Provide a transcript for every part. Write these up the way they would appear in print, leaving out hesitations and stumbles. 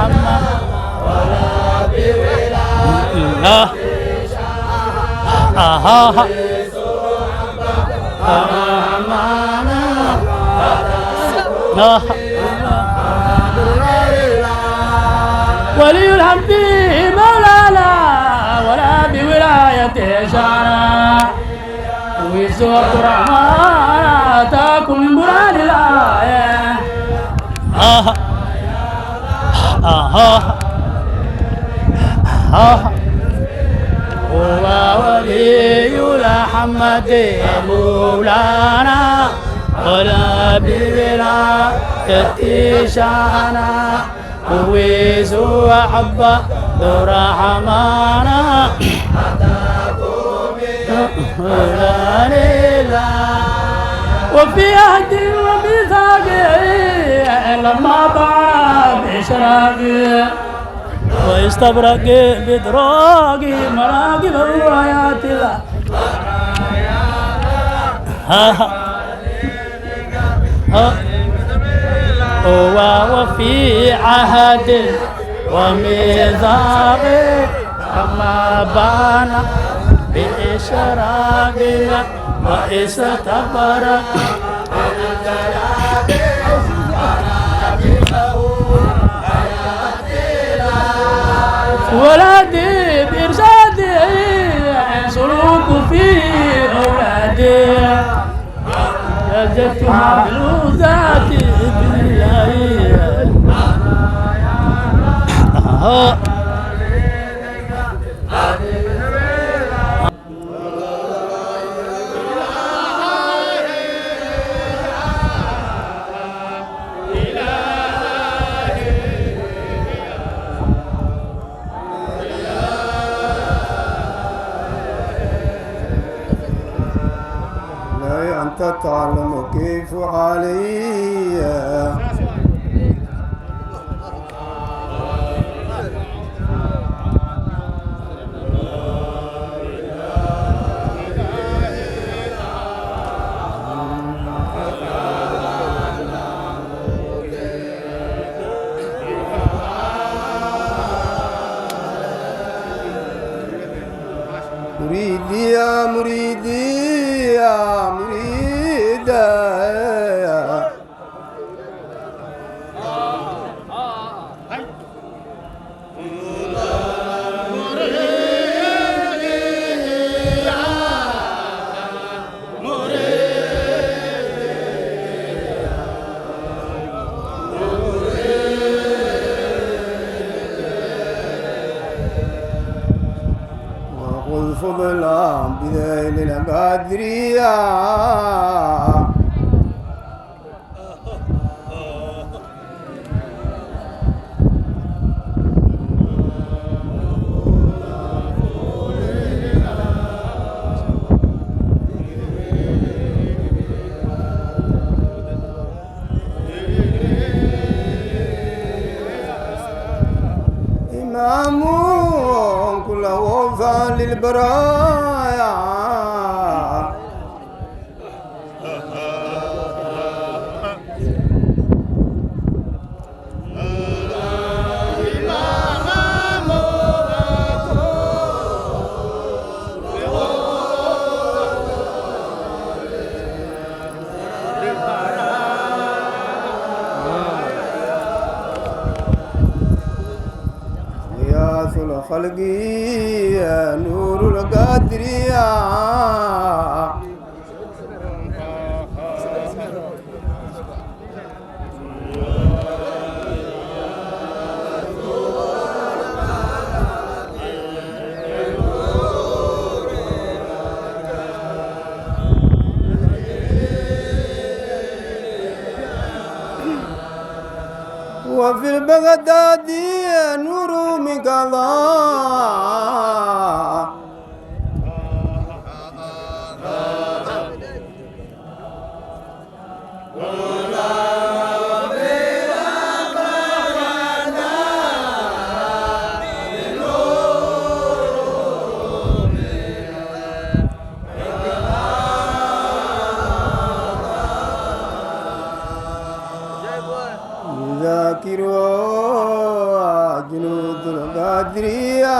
محمد ولا بولاية ولي الحمد مولانا ولا بولايته شانا ويسوع الرحمن آتاكم من برهان الآية هو ولي محمد مولانا ولا بولايته شانا ويسوع حبا دور حمانا وفي عهد وميثاق لما طعن بإشراق ويستبرق بدراق مراقب وآيات الله وفي عهد وميثاق كما بان بإشراقنا وإستبرق ولدي بإرشادي سلوك في أولادي يجدتها بالوزات بالله أنت تعلم كيف علي مريدي يا مريدي يا مريدا وخذ فضلا بذيل القادرية إمام كل وفاء للبرايا الخلق يا نور القادرية وفي البغداد نور من قضاء ذاكروا القادرية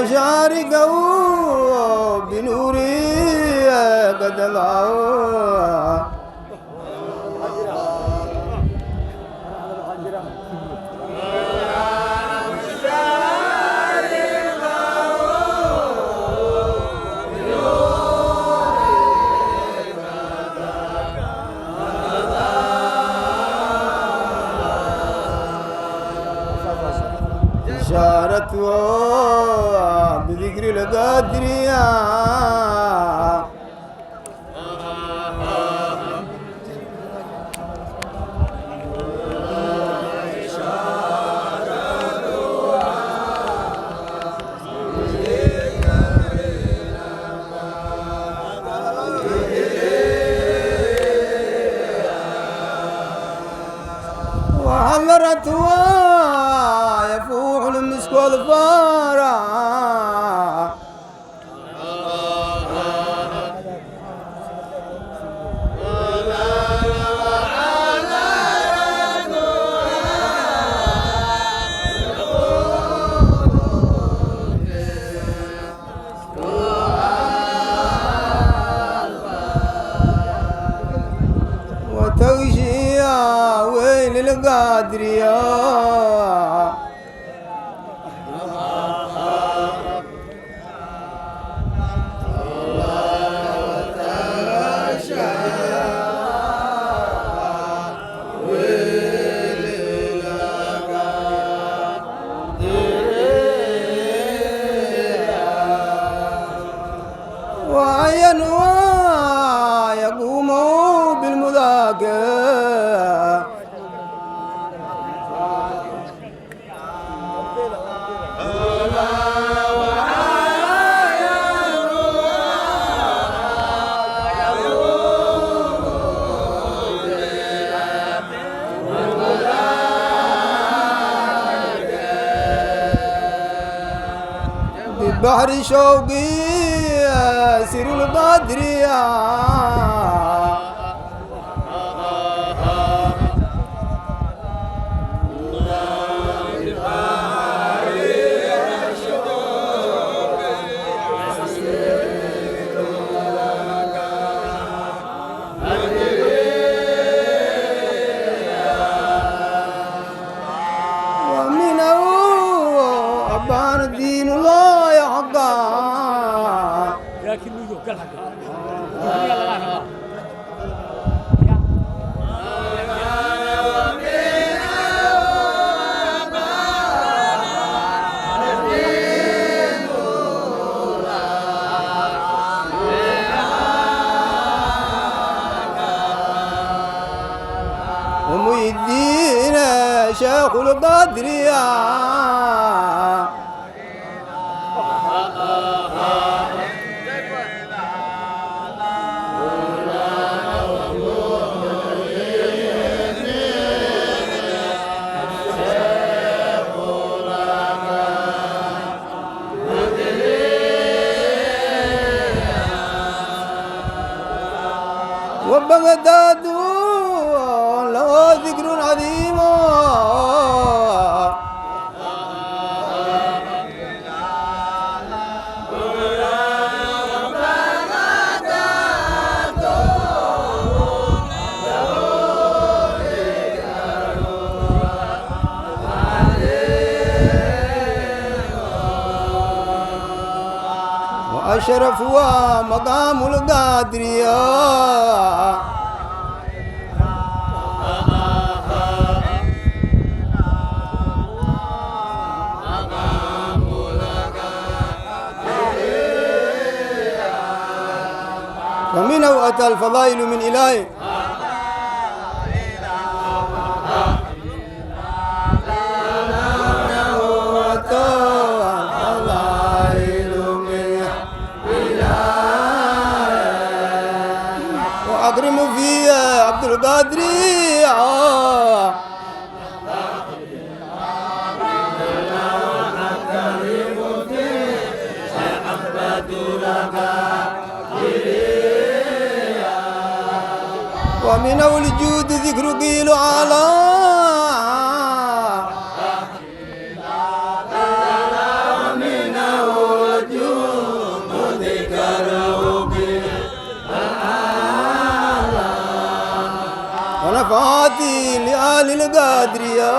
مشارقه بنوري قدمه إشارته بذكر القادرية وحضرته يفوح المسك والفارع وتغشي يا ويل القادرية وعينوا يقوموا بالمذاكرة ببحر شوقي سير القادرية ومنه أبان الدين الله يحقا لكن يجوا كل حاجة ومحي الدين شيخ القادرية وبغداد له ذكر عظيم وأشرف هو مقام القادرية ومنه أتى الفضائل من إلهه وأكرم فيه عبد القادر ومن الجود ذكر قيل على ونفعتي لآل القادرية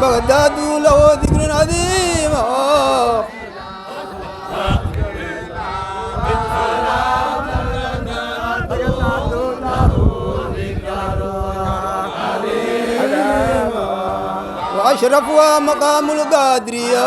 بغداد له ذكر عظيم وأشرفها مقام القادرية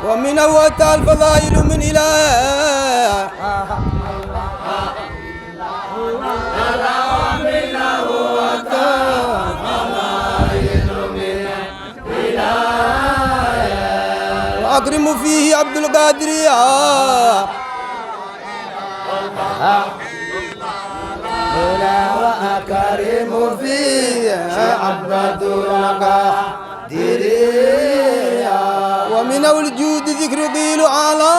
ومن أوتى الفضائل من إله وأكرم فيه عبد القادر وأكرم فيه عبد القادر ومن الجود ذكر قيل على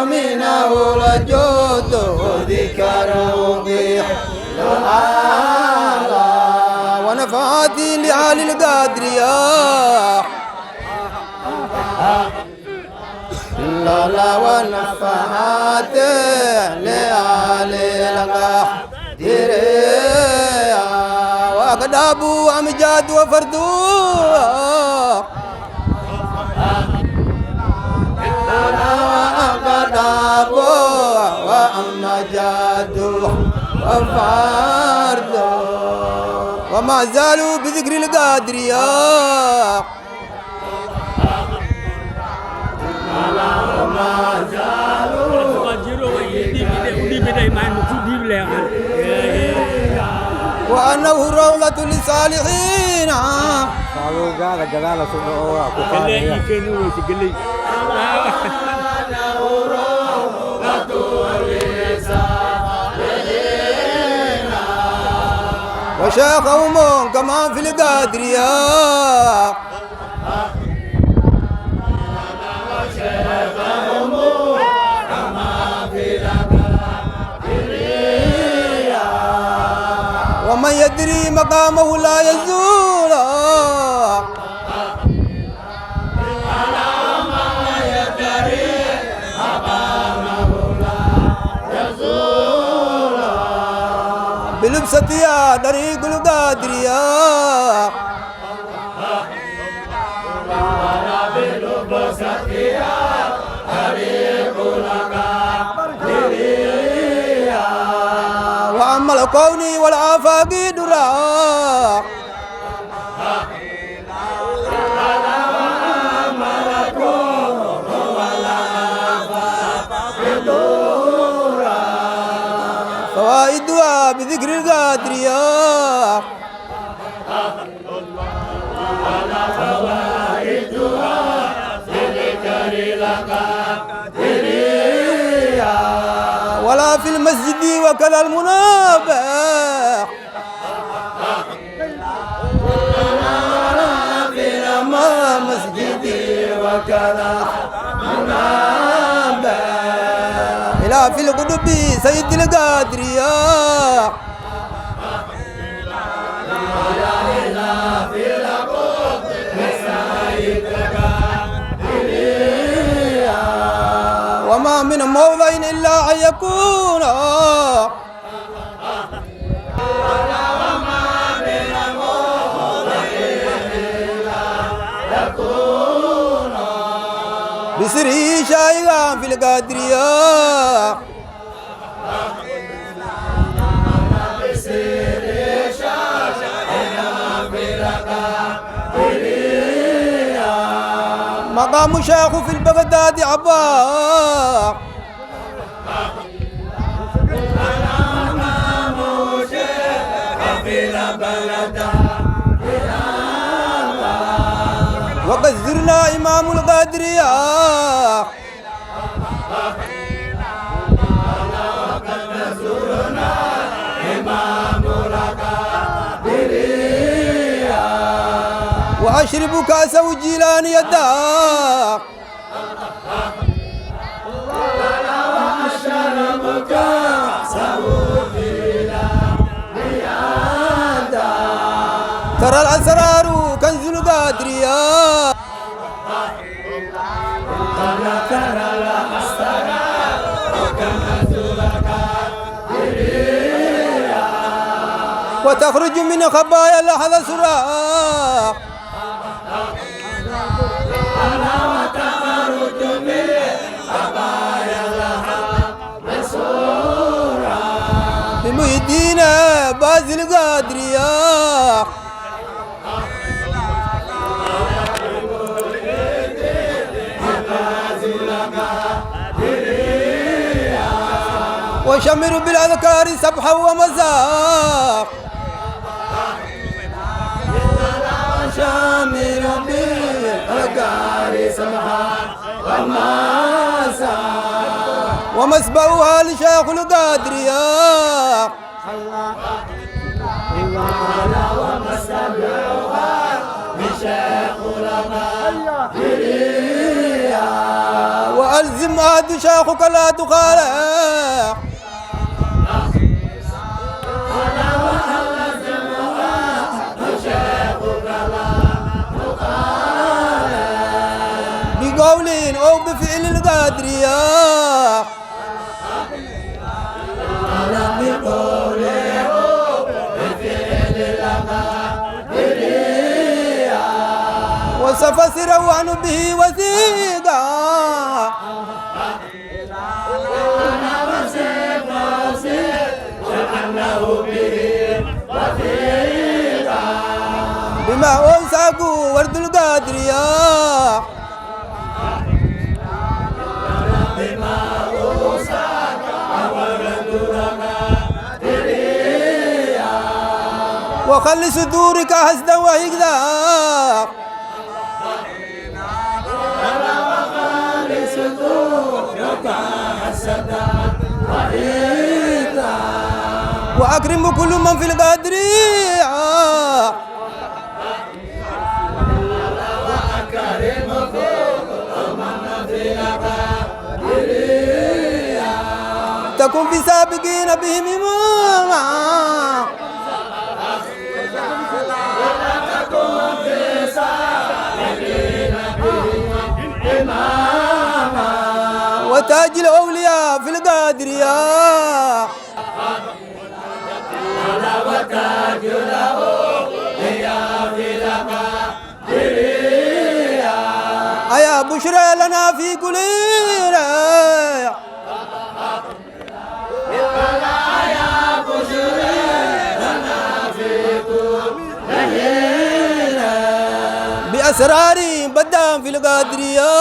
منه الجود ذكر قيل على ونفعتي لآل القادرية لا ونفعتي لآل القادرية وأقداب وأمجاد وفردو وأقداب وأمجاد وفردو وما زالوا بذكر القادرية وما زالوا وأنه روضة للصالحين وشيخهم كمان في القادرية ومن يدري مقامه لا يزول بلبستها طريق القادرية وأما الكون والآفاق درا فوائدها بذكر القادرية ولا في المسجد وكذا المنابه في المسجد وكذا منابه إلى في القلوب سيد القادرية وما من موضع إلا أن يكون بسره شايعا في القادرية إمام شيخ في البغداد عباق وقد زرنا إمام القادرية وأشرب كأس وجيلان يداق ترى الأسرار كنز القادرية وتخرج من خبايا لحظة سراق بمهدين باز القادرية وشمر بالأذكار سبحا ومزاق شامر بالأذكار سبحا ومزاق ومسبوها لشيخ القادرية وألزم هاد شيخك لا تخالف بقول أو بفعل القادرية وصف سروان به وثيقا بما وساقوا ورد القادرية وخل صدورك حسدا وهكذا وأكرم كل من في القادرية تكون في سابقين بهم إماما وتاج الأولياء في القادرية وتاج الأولياء في القادرية أيا بشرى لنا في كل بأسرار بدأ في القادرية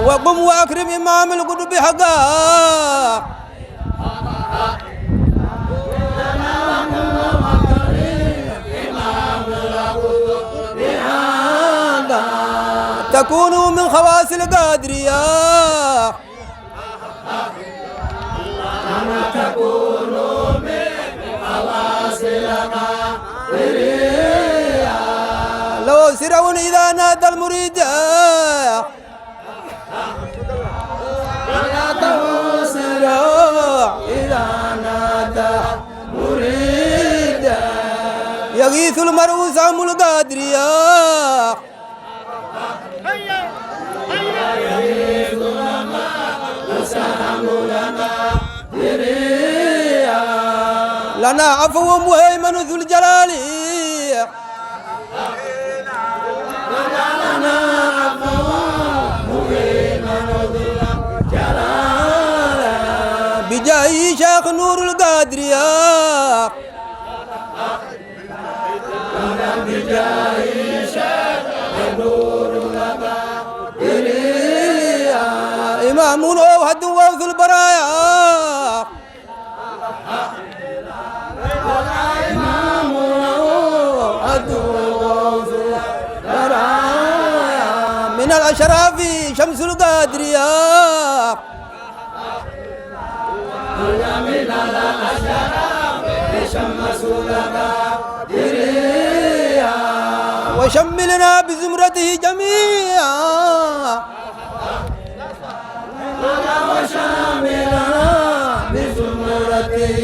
وقم وأكرم إمام القطب حقا تكونوا من خواص القادرية تكونوا من خواص القادرية لو سرون إذا نادى المريد إذا نادى مريد يغيث المرء سام القادرية لنا عفو مهيمن ذو الجلال لنا عفو مهيمن ذو الجلال بجاي شيخ نور القادرية بجاي شيخ نور القادرية إمام وهد ووث البرايا إمام وهد ووث البرايا من الأشراف شمس القادرية من الأشراف شمس القادرية وشملنا بزمرته جميعا وشملنا بزمرته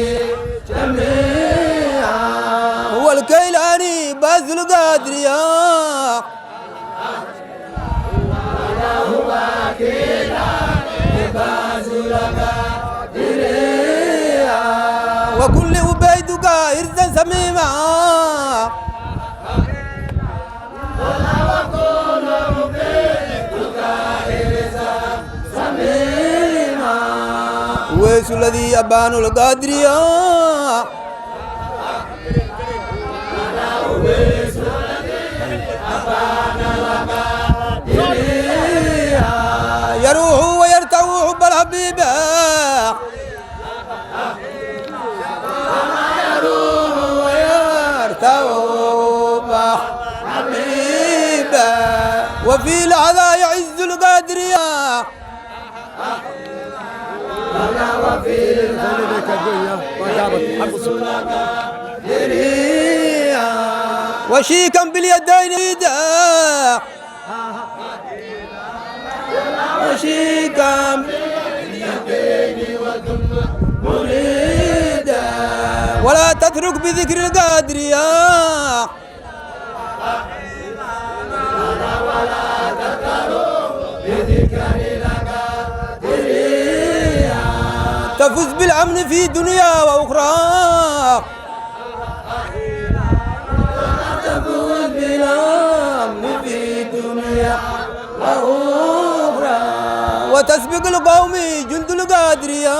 جميعا هو الكيلاني باز القادرية هو الكيلاني باز القادرية وكل عبيد قاهر سميما ويس الذي أبان القادرية يروح ويرتوح حب الحبيب يروح ويرتوح حبيب وفي لحظة يعز القادرية وفي وشيكا باليدين وشيكا باليدين مريدا ولا تترك بذكر القادرية ولا تترك بذكر القادرية تفوز بالأمن في دنيا وأخرى تفوز بالأمن في دنيا وأخرى وتسبق القوم جند القادرية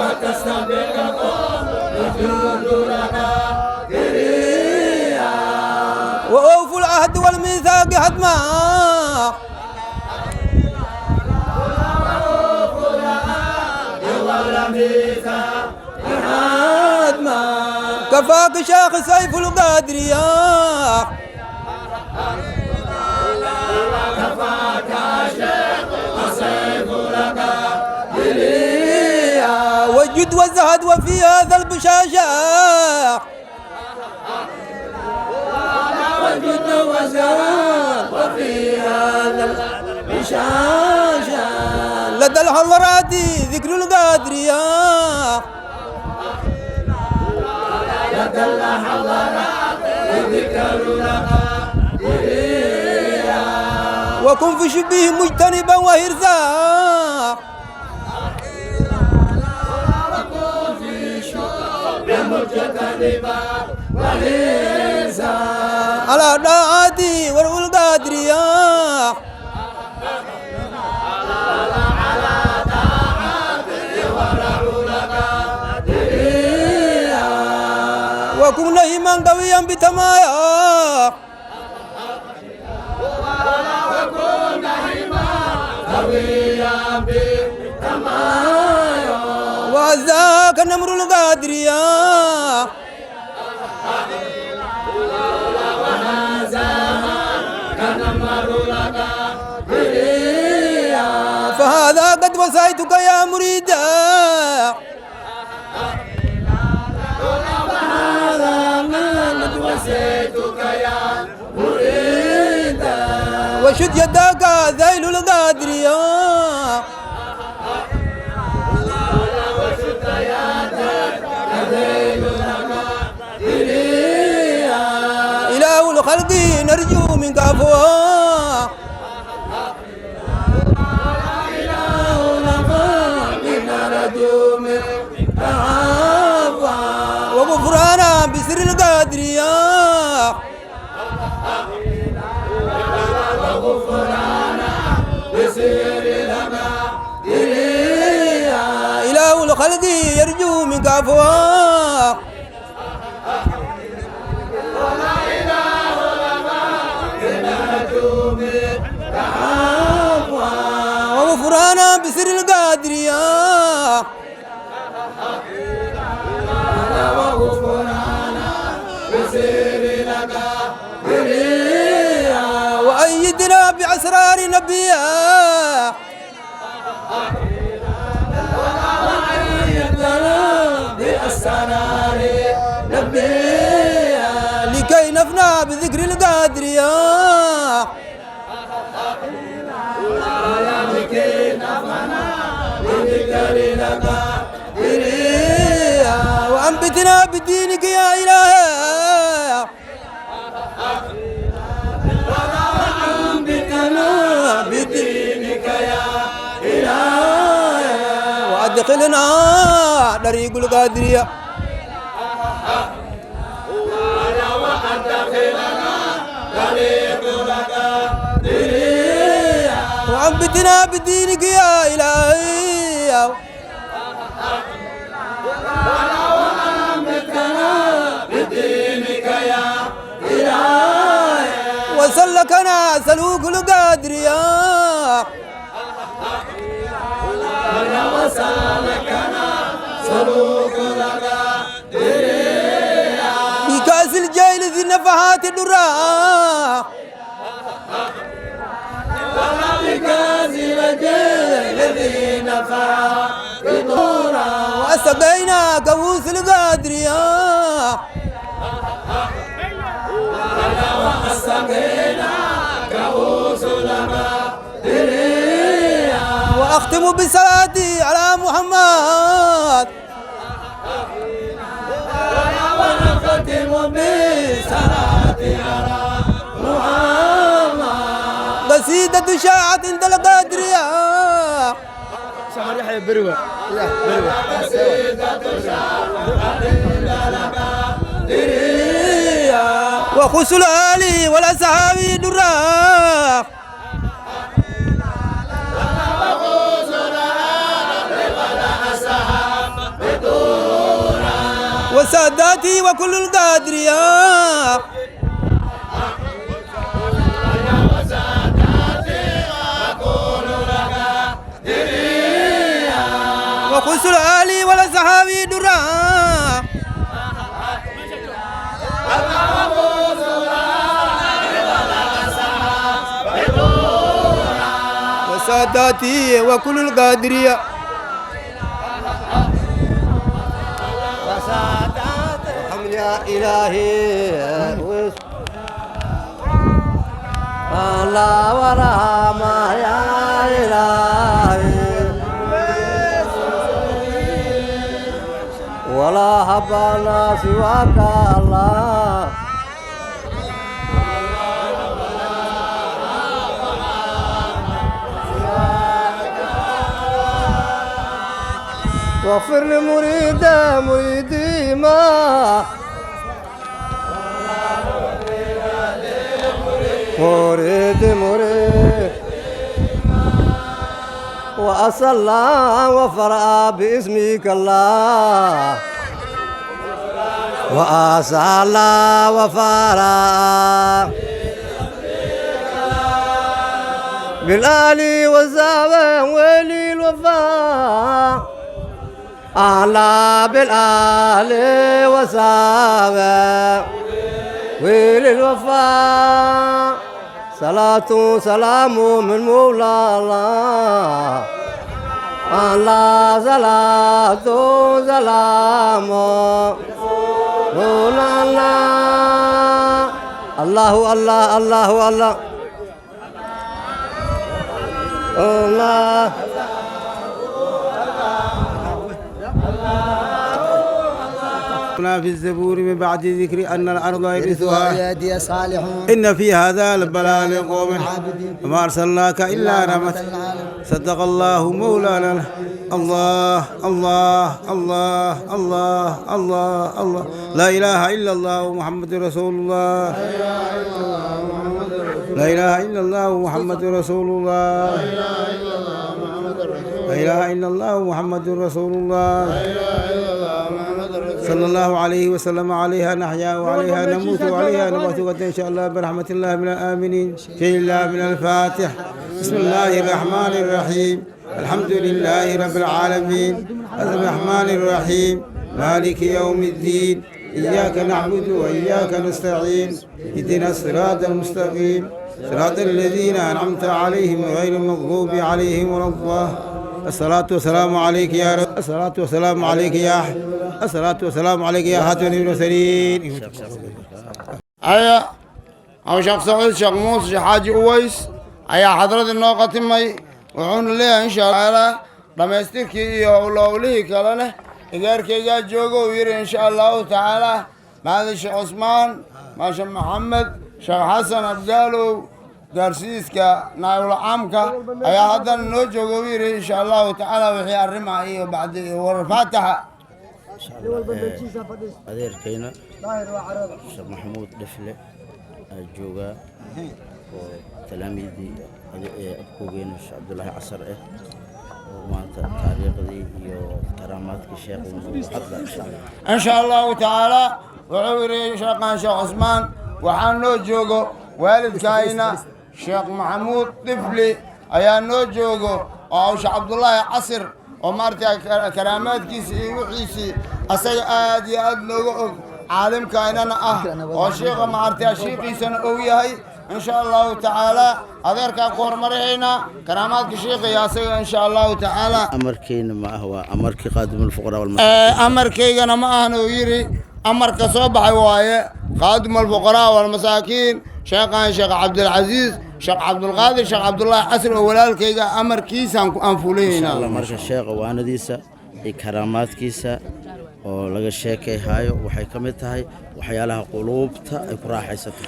وتسبق القوم جند القادرية وأوفوا العهد والميثاق حتما كفاك شيخ سيف القادرية كفاك شيخ سيف القادرية والجد والزهد وفي هذا البشاشة والجد والزهد وفي هذا البشاشة لدى الحضرات ذكر القادرية لدى الحضرات ذكر القادرية وكن في شبه مجتنبا وهرزا وكن في شبه مجتنبا وهرزا على دعاتي ورء القادرية وكن نهيما قويا بتمايا وكن نهيما قويا بتمايا وذاك نمر القادرية فهذا قد وصيتك يا مريدا وصيتك يا مريدا وشد يدك ذيل القادرية وشد يدك ذيل القادرية إله الخلق نرجو منك عفوا إله الخلق نرجو منك عفوا وغفرانا بسر القادرية وغفرانا بسر القادرية خلقي يرجو منك عفوا وغفرانا بسر القادرية وأيدنا بأسرار نبيا لكي نفنى بذكر القادرية وأنبتنا بدينك يا إله وأدخلنا طريق القادرية وأنبتنا بدينك يا إلهي وسلكنا سلوك القادرية بكاس الجيل ذي النفحات الدراء وأسقينا كؤوس القادرية وأختم بصلاتي على محمد قصيدة شاعت عند القادرية يحيى بروة وخسل آلي والأصحاب درا وساداتي وكل القادرية وخسل آلي والأصحاب درا وساداتي وكل القادرية الحمد يا إلهي الله ورحمة يا إلهي ولا حبنا سواك الله واغفر مريدي ما مريد وأصلى وفرأ باسمك الله وأصلى وفرأ بالآل والزعبان ولي الوفاء على بالآل وصحبه وللوفاء صلاة سلام من مولى الله الله صلاة سلام مولى الله الله الله الله الله في الزبور من بعد ذكر أن الأرض يرثها عبادي صالحون إن في هذا البلاء لقوم وما أرسلناك إلا رحمة صدق الله مولانا الله الله الله الله الله الله لا إله إلا الله محمد رسول الله لا إله إلا الله محمد رسول الله لا إله إلا الله محمد رسول الله صلى الله عليه وسلم عليها نحيا وعليها نموت وعليها نموت غدا إن شاء الله برحمة الله من الآمنين في الله من الفاتح. بسم الله الرحمن الرحيم الحمد لله رب العالمين الرحمن الرحيم مالك يوم الدين إياك نعبد وإياك نستعين اهدنا الصراط المستقيم صراط الذين أنعمت عليهم غير المغضوب عليهم ولا الضالين. الصلاة والسلام عليك يا رب الصلاة والسلام عليك يا الصلاة والسلام عليك يا خاتم المرسلين. أيا أو شيخ سعيد شيخ موسى شيخ حاجي أويس أيا حضرة الناقة مي وعون ليه إن شاء الله لما يستركي يولوليه كلانه إذا كي جوجو وير إن شاء الله تعالى مع الشيخ عثمان مع الشيخ محمد شيخ حسن أبدالو دارسيسكا نايل عامكا أيا هذا النوجو وير إن شاء الله تعالى وحي الرمى إيه بعد والفاتحة. adeerkayna sheekh maxamuud dhifle jooga oo talaamiidii abkoogeena sheekh cabdullaahi casar oo maanta taariikhdii iyo karaamaadkii sheekhu hadla in sha allahu tacaala wuxuu yidhi sheekhan sheekh cusmaan waxaa noo joogo waalidkayna sheekh maxamuud dhifle ayaa noo joogo oo sheekh cabdullaahi casir oo maartay karaamaadkiisa iyo wixiisii asaga aad iyo aad looga og caalimkaynana ah oo sheekha maartay sheekhiisana og yahay in sha allahu tacaala adeerkaa ku hormarayna karaamaadka sheekha iyo asaga in sha allahu tacaala amarkayna ma ah waa amarkii qaadimul fuqaraa wal masaakiin amarkaygana ma ahna uu yidhi amarka soo baxay waaye qaadimul fuqaraa wal masaakiin sheekhan sheekh cabdilcasiis sheekh cabdulqaadir sheekh cabdullaahi casir oo walaalkayga amarkiisaan ku anfulayna marka sheekha waanadiisa iyo karaamaadkiisa oo laga sheekayhayo waxay ka mid tahay waxyaalaha quluubta ay ku raaxaysato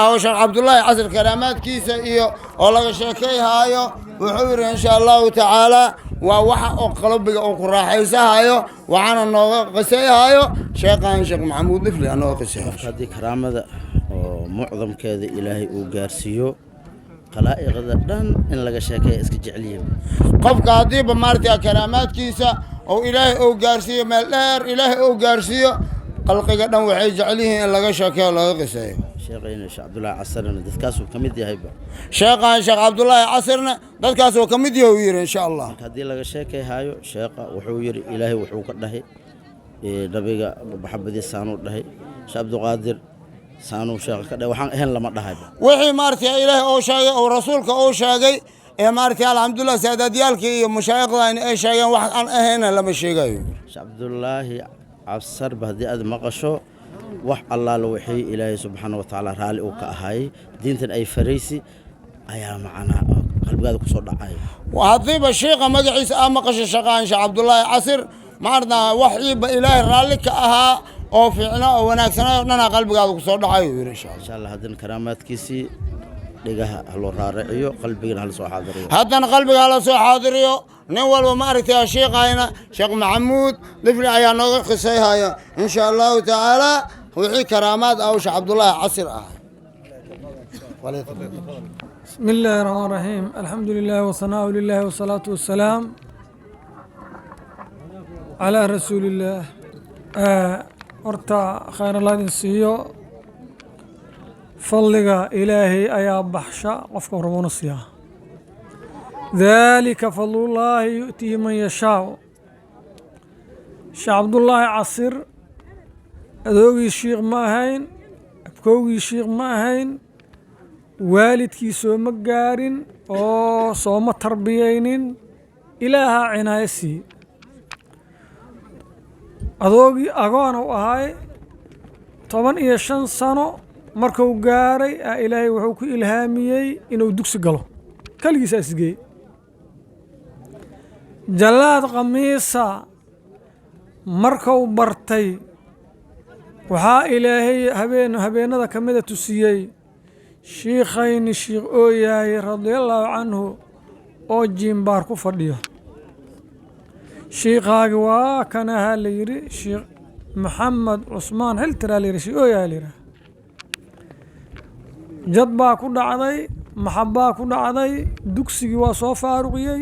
oo sheekh cabdullaahi casir karaamaadkiisa iyo oo laga sheekayhayo wuxuu yidhi in sha allahu tacaala waa waxa oo qalbiga oo ku raaxaysahayo waxaana nooga qisayhayo sheekhan sheekh maxamuud dhifle anoo qisayhayo haddii karaamada oo mucdamkeeda ilaahay uu gaarsiiyo qalaa'iqda dhan in laga sheekeeyo iska jecel yihiin qofka haddiiba maartay karaamaadkiisa oo ilaahay uu gaarsiiyo meel dheer ilaahay uu gaarsiiyo qalqiga dhan waxay jecel yihiin in laga sheekeeyo laga qiseeyo sheekhayna sheekh cabdullaahi casarna dadkaasuu ka mid yahayba sheekhan sheekh cabdullaahi casirna dadkaasuu ka mid yahay uu yidhi insha allah haddii laga sheekayhayo sheekha wuxuu yidhi ilaahay wuxuu ka dhahay nabiga maxabadiisaanuu dhahay sheekh cabdiqaadir saanuu sheekha ka dhahay waxaan ahayn lama dhahayba wixii maartay ilaahay oo sheegay oo rasuulka oo sheegay ee maartay alxamdulillah saadaadiyaalkii iyo mashaayikhdaani ay sheegeen wax aan ahayna lama sheegayo sheekh cabdullaahi casar ba haddii aad maqasho wax allaala wixii ilaahay subxaana wa tacaala raalli uu ka ahaayey diintan ay faraysi ayaa macnaa qalbigaada ku soo dhacaya haddiiba sheekha magaciisa aa maqasho shaqaan sheekh cabdullaahi casir maarnaa waxiiba ilaahay raalli ka ahaa oo fiicna oo wanaagsanaa oo dhanaa qalbigaada ku soo dhacayo yidhi insha allah haddana karaamaadkiisii dhigaha haloo raaraciyo qalbigana hala soo xaadiriyo haddana qalbiga hala soo xaadiriyo nin walba ma aragtay sheekhayna sheekh maxamuud dhifle ayaa nooga qisayhaya in sha allahu tacaala wixii karaamaad ah sheekh cabdullaahi casir ah بسم الله الرحمن الرحيم الحمد لله والثناء لله والصلاة والسلام على رسول الله horta khayr allah idin siiyo fadliga ilaahay ayaa baxsha qofka rabona siiyaa dalika fadlullaahi yu'tihi man yashaa sheekh cabdullaahi casir adoogii shiikh ma ahayn abkoogii shiikh ma ahayn waalidkii sooma gaarin oo sooma tarbiyaynin ilaahaa cinaayo sii adoogii agoon u ahay 15 sano markuu gaaray ilaahay wuxuu ku ilhaamiyey inuu dugsi galo kaligiisa isgeey jalaad khamiisa markuu bartay waxaa ilaahay habeenada ka mida tusiyey shiikhayni shiikh ooyahay radiallaahu canhu oo jiimbaar ku fadhiyo shiikhaagi waa kan ahaa la yidhi sheekh maxamed cusmaan xiltiraa la yidhi shiikh ooyahay la yidhaha jad baa ku dhacday maxabbaa ku dhacday dugsigii waa soo faaruqiyey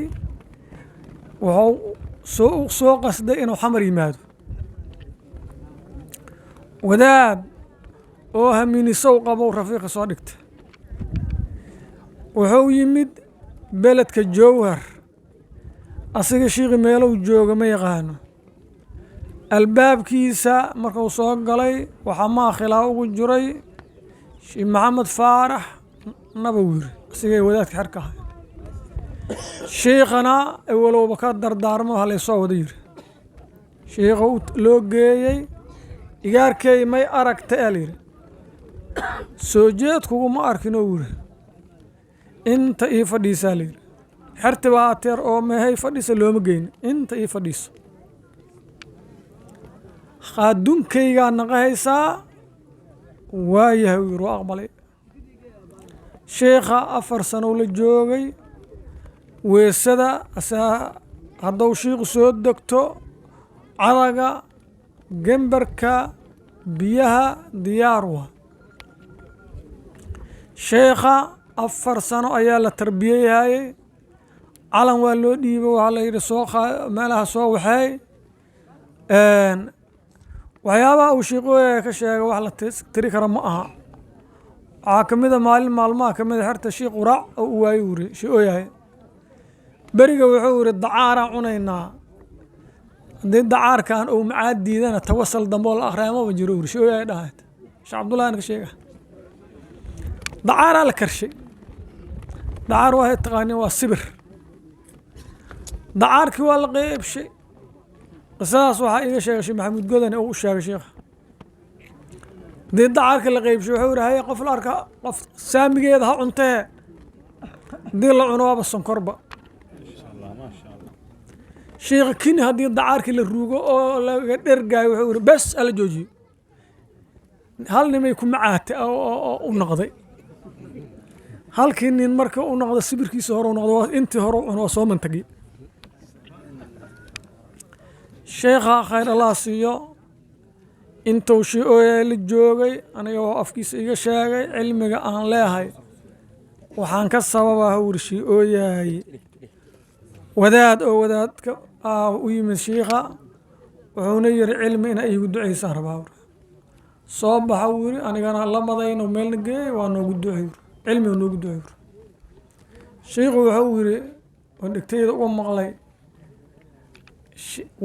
wuxuu soo qasday inuu xamar yimaado wadaad oo haminisow qabow rafiiqa soo dhigta wuxuu yimid beledka jowhar asiga shiiqi meelow jooga ma yaqaano albaabkiisa markuu soo galay waxaa maakhilaa ugu jiray sheekh maxamed faarax nabawir asigay wadaadka xerka ahay shiikhana walowba ka dardaarmo halaysoo wada yiri shiikha loo geeyey igaarkey may aragta aa layidhi soo jeedkuguma arkinoo wiri inta ii fadhiisaa layidhi xerti baa ateer oo mehay fadhiisa looma geyni inta ii fadhiiso qaadunkaygaa naqahaysaa waayahay u yiri waa aqbalay sheekha 4 sanow la joogay weesada asaa hadduu shiiku soo degto cadaga gembarka biyaha diyaar waa sheekha 4 sano ayaa la tarbiyeyhayay calan waa loo dhiibay waxaa la yidhi soo meelaha soo waxeey waxyaabaha uu shiiqooyaya ka sheegay wax la tiri kara ma aha waxaa ka mid a maalin maalmaha ka mid a xerta shiikh uraac oo u waayo wuri shiiqooyahay beriga wuxuu yidhi dacaaraan cunaynaa haddii dacaarkan uu macaad diidana tawasal damboo la akhriya maba jiro wuri shiiqooyahay dhahayd sheekh cabdullahina ka sheega dacaaraa la karshay dacaar waa taqaaniin waa sibir dacaarkii waa la qeybshay qisadaas waxaa iiga sheegay sheekh maxamuud godane oo u sheegay sheekha haddii dacaarka la qeybshay wuxuu yidhi haye qof la arka qof saamigeeda ha cuntee haddii la cuno waaba sonkorba sheekha kini haddii dacaarkii la ruugo oo laga dhergaayo wuxuu yidhi bes ala joojiyo hal nimay ku macaatay oo u noqday halkii nin marka u noqdo sibirkiisa hore u noqdo intii hore u cuno waa soo mantagay sheekha khayr allah siiyo intuu shiiqooyay la joogay aniga oo afkiisa iga sheegay cilmiga aan leehay waxaan ka sababaa wuri shiiqooyahay wadaad oo wadaadka u yimid shiikha wuxuuna yiri cilmi ina iigu ducaysaan rabaa wuri soo baxa wuri anigana lamadayno meelna geeyey waa noogu ducay wuri cilmiga noogu ducay wuri shiikhu wuxuu yiri oo dhegtayda uga maqlay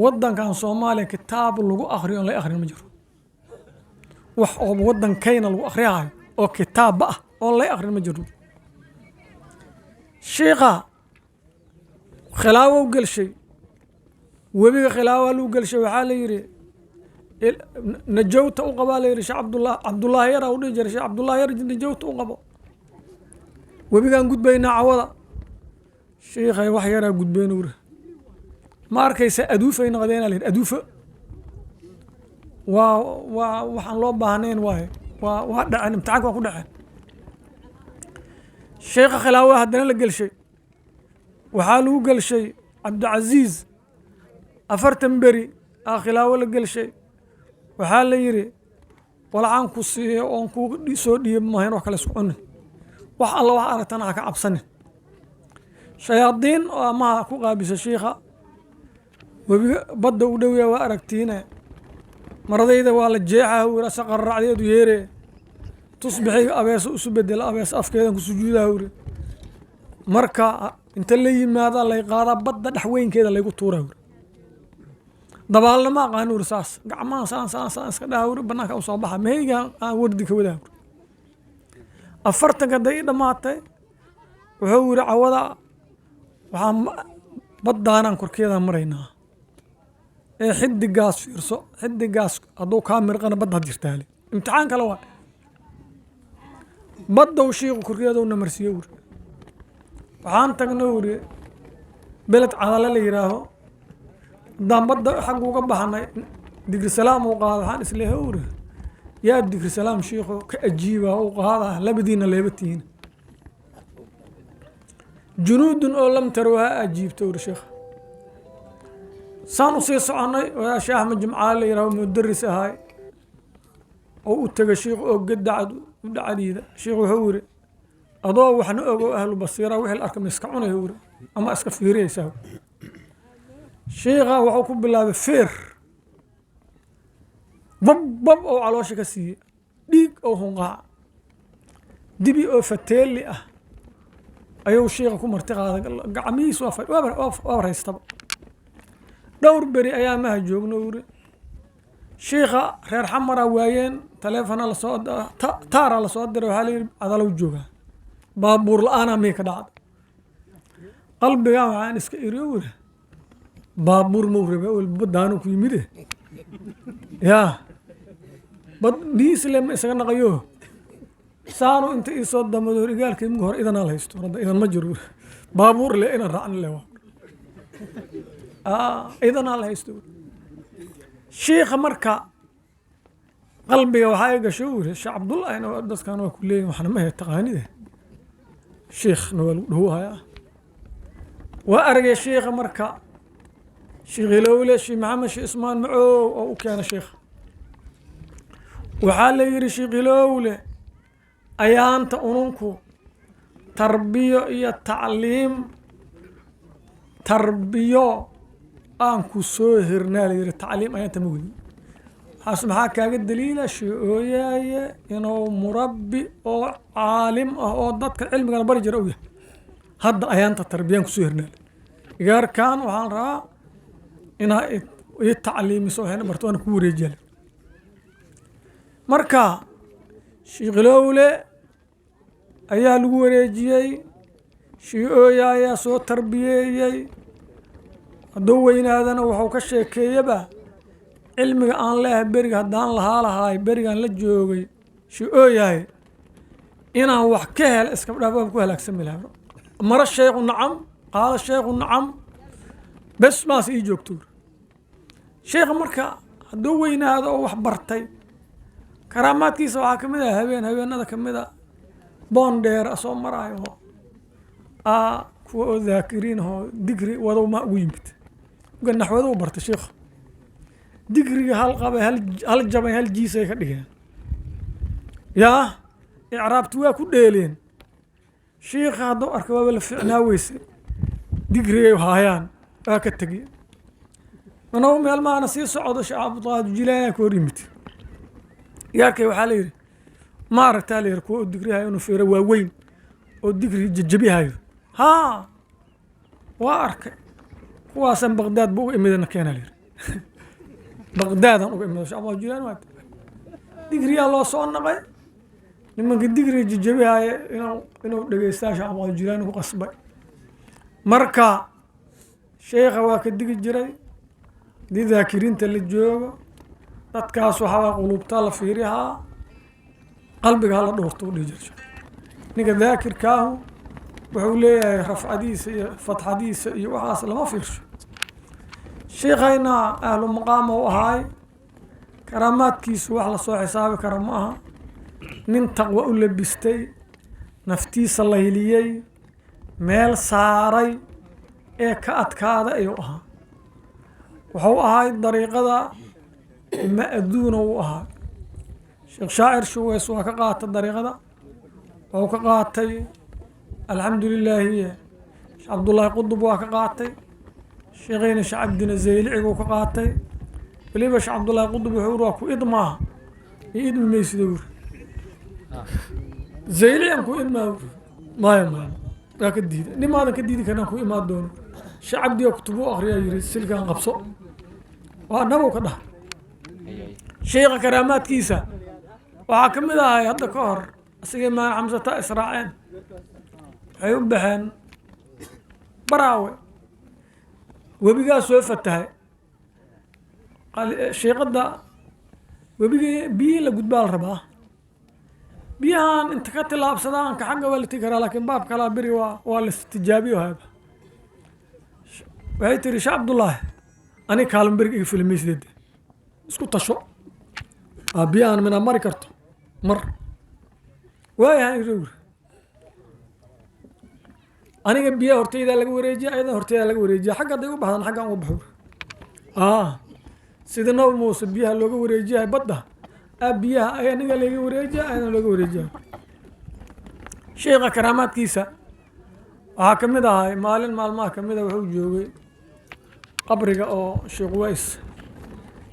waddankan soomaaliya kitaab lagu akhriyo on la akhrin ma jiro wax oo waddankayna lagu akhriyahayo oo kitaabba ah oon lay akhrin ma jiro shiikha khilaawow gelshay webiga khilaawaa lagu gelshay waxaa la yidhi najowta u qabaa la yidhi sheekh cabdullaahi yaraa u dhihi jiray sheekh cabdullaahi yar najowta u qabo webigaan gudbaynaa cawada shiikhay wax yaraa gudbeen uri ma arkaysa aduufay noqdeenaa la yidhi aduufo waa waxaan loo baahnayn waaye waa dhaceen imtixaanka waa ku dhaceen sheekha khilaawa haddana la gelshay waxaa lagu gelshay cabdicasiis 40 beri aa khilaawo la gelshay waxaa la yidhi walacaan ku siiyo oon ku soo dhiib mahayn wax kale isku cunin wax alla wax aragtana ha ka cabsanin shayaadiin oo amaha ku qaabisa shiikha webiga badda u dhowyaa waa aragtiine maradayda waa la jeexaa wuri asa qararacdeedu yeeree tusbixi abeesa isu bedela abees afkeedan ku sujuudaa wuri marka inta la yimaada lay qaadaa badda dhexweynkeeda laygu tuuraa wuri dabaalna ma aqaan wuri saas gacmaha saan iska dhaha wuri bannaanka u soo baxa meheyga aan wardi ka wadaa wuri 40 day dhammaatay wuxuu wuri cawada waxaan baddaanaan korkeedaan maraynaa ee xidigaas fiirso xidigaas hadduu kaa mirqana badda had jirtaale imtixaan kale waa baddow shiiqu korkeedowna marsiiyo wuri waxaan tagna wuri beled cadale la yidhaaho haddaan badda xagga uga baxnay digri salaam uu qaada waxaan isleehay wuri yaa digri salaam shiikhu ka ajiiba uu qaada labadiina leebatihiin junuudun oo lam tarwaha ajiibta wuri sheekha saan u sii soconay waa sheekh axmed jimcaale la yidhaaho mudaris ahay oo u tegay shiikhu oo gadacad u dhacdiida shiikhu wuxuu yiri adoo waxna ogo ahlu basiira wixii la arka ma iska cunay wuri ama iska fiiriyaysaa sheekha wuxuu ku bilaabay feer bab oo caloosha ka siiyey dhiig oo hunqaac dibi oo fateeli ah ayuu sheekha ku marti qaaday gacmihiis waa raystaba dhowr beri ayaa maha joogno uri sheekha reer xamara waayeen taleefona lasoo taara lasoo diray waxaa layidhi cadalow joogaa baabuur la-aanaa mii ka dhacda qalbigaa waxaan iska iriyo wuri baabuur mau rabe baddaanu ku yimide yaa bad biisle ma isaga naqayo saanu inta ii soo damado hor igaalkay muga hore idanaa la haysto hadda idan ma jiro baabuur le inan raacni le idanaa la haysto sheekha marka qalbiga waxaa i gasho wuri sheekh cabdullahina dadkan waa ku leeyihin waxna ma he taqaanide sheekhna waa lagu dhawohayaa waa aragay sheekha marka sheekh ilowle sheekh maxamed sheekh ismaan macoow oo u keena sheekha waxaa la yidhi sheekh ilowle ayaanta ununku tarbiyo iyo tacliim tarbiyo aan ku soo hirnaa la yidhi tacliim ayaanta ma weli waxaas maxaa kaaga daliila shee ooyaaye inuu murabbi oo caalim ah oo dadka cilmigana bari jira u yahay hadda ayaanta tarbiyaan kusoo hirnaa igaarkan waxaan rabaa inaa ii tacliimiso waxayna barto waana ku wareejiyaa marka sheekh ilowle ayaa lagu wareejiyey shee ooya ayaa soo tarbiyeeyey hadduu weynaadana wuxuu ka sheekeeyaba cilmiga aan leehay beriga haddaan lahaay berigaan la joogay shee ooyahay inaan wax ka hela iskabdhaaf waan ku halaagsami lahaa mara sheekhu nacam qaala sheekhu nacam bes maas ii joogto sheekha marka hadduu weynaado oo wax bartay karaamaadkiisa waxaa ka mid ah habeenada ka mid a boon dheer asoo maraayo kuwa oo daakiriin oo digri wadow maa ugu yimid uga naxwado u bartay sheekha digriga hal qabay hal jabay hal jiisay ka dhigeen yaa icraabti waa ku dheeleen sheekha hadduu arka waaba la ficnaa weyse digrigay haayaan waa ka tegiye anoo meel maana sii socdo sheekh cabdulqaadir jilaani ka hor yimid yaarkay waxaa la yidhi ma aragtaa la yidhi kuwa oo digrihayo inuu feero waaweyn oo digri jajabihayo haa waa arkay kuwaasaan baqdaad ba uga imidana keena la yidhi baqdaadaan uga imida sheekh cabdulqaadir jilaani waa digriyaa loo soo naqay nimanka digri jajabihaye inuu dhegeystaa sheekh cabdulqaadir jilaani ku qasbay marka sheekha waa ka digi jiray haddii daakiriinta la joogo dadkaas waxaa qulubtaa la fiirihaa qalbiga hala dhowrto u dhihi jira ninka daakirkaahu wuxuu leeyahay rafcadiisa iyo fatxadiisa iyo waxaas lama fiirsho sheekhayna ahlu maqaama u ahaay karaamaadkiisu wax lasoo xisaabi kara ma aha nin taqwa u labistay naftiisa layliyey meel saaray ee ka adkaada ayuu ahaa wuxuu ahay dariiqada ma'duuna uu ahaa sheekh shaacir shuweys waa ka qaatay dariiqada wuxuu ka qaatay alxamdu lilaahi sheekh cabdullaahi qudub waa ka qaatay sheekhayna sheekh cabdina zayliciguu ka qaatay weliba sheekh cabdullaahi qudub wuxuu waa ku idmaa iyo idmi maysida wuri zaylicigan ku idmaa wuri maya waa ka diida nimaadan ka diidi karnaan ku imaan doono sheekh cabdiga kutubu akriyaa yiri silkan qabso waa nabow ka dhaha sheekha karaamaadkiisa waxaa ka mid ahay hadda ka hor asigay maan xamsata israaceen waxay u baxeen baraawe webigaa soo fatahay sheekada webigii biyihii la gudbaa la rabaa biyahan inta ka tilaabsadaan ka xagga waa la tegi karaa laakiin baab kalaa beri waa la tijaabiyo hayba waxay tiri sheekh cabdullaahi ani kaalin beriga iga filmaysideed isku tasho biyahan mina mari karto mar waayahan irowr aniga biyaha horteydaa laga wareejiya ayadan horteydaa laga wareejiya xagga hadday u baxdaan xaggaan uga baxo sida nabi muuse biyaha looga wareejiyahay badda biyaha aniga laga wareejiya ayadan looga wareejiya sheekha karaamaadkiisa waxaa ka mid ahay maalin maalmaha ka mid a wuxuu joogay qabriga oo Sheekh Ways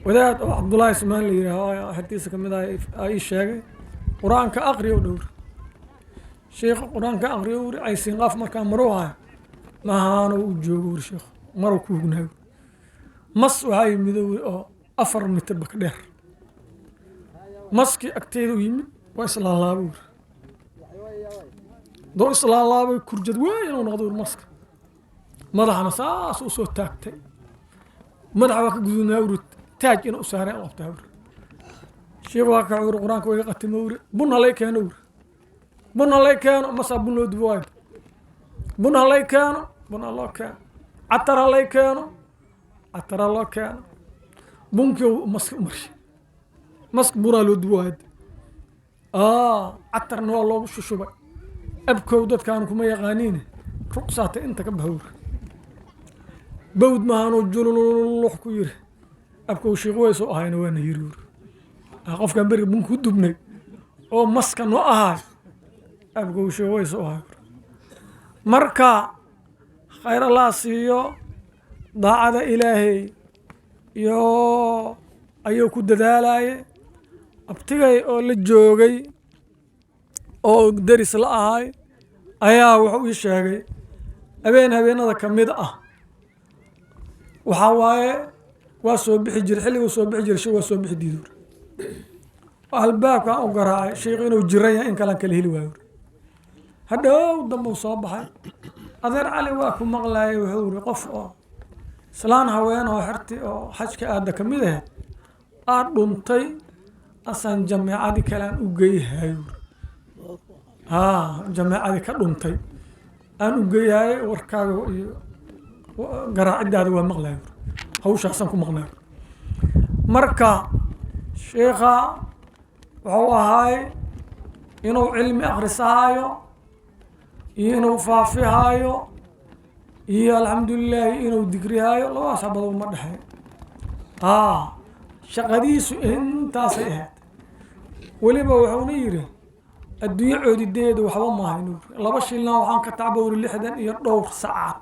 wadaad oo Cabdullaahi Ismaan la yiraahdo hadiisa kamid ah ay sheegay quraanka aqriyo dhowr sheekh quraanka aqriyo ay siin qaf marka maruha ma aanu u joogo sheekh maru ku gnaaw mas waxay midow oo 4 mitir bak dheer maski agteedu yimid waa isla laabo doo isla laabo kurjad weyn oo noqdo maska madaxna saas u soo taagtay madaxa ka gudunaa urut taaj inuu saaray oo taawr sheekh waa ka quraanka way qatimoowre buna lay keenowre buna lay keeno masa bun loo duwaad buna lay keeno buna loo keeno atara lay keeno atara loo keeno bunki maska marshi mask buna loo duwaad atarna waa loogu shushubay abkow dadkaan kuma yaqaaniin ruqsaata inta ka bahawr bawd maano jululuux ku yiri abkow Sheekh Ways oo ahayna waa nayruur qofkan bari bunku dubnay oo maska no ahay abkow Sheekh Ways oo ahay marka khayr Allah siiyo daacada Ilaahay iyo ayuu ku dadaalay abtigay oo la joogay oo daris la ahay ayaa wuxuu ii sheegay habeenada kamid ah waxa waaye waa soo bixi jir xilligu soo bixi jir waa soo bixi diidur albaabka oo garaacay sheekh inuu jiray in kala heli waayo hadhow dambu soo baxay adeer cali waa ku maqlaayay wuxuu yiri qof oo islaan haween oo xirti oo xajka aad kamid ah dhuntay asan jamaacadi kale u geeyahay jamaacadi ka dhuntay aan u geeyahay warkaaga iyo garaacidaada waa maqlaay hawshaasan ku maqlaay marka sheekha wuxuu ahaay inuu cilmi akhrisaayo iyo inuu faafihaayo iyo alxamdulillaah inuu digrihaayo labadaas xabado ma dhaxay shaqadiisu intaasay ahayd weliba wuxuuna yidhi adduunyo coodideedu waxba maaha nuur 2 shilna waxaan ka tacbawri 60 iyo dhowr saacaad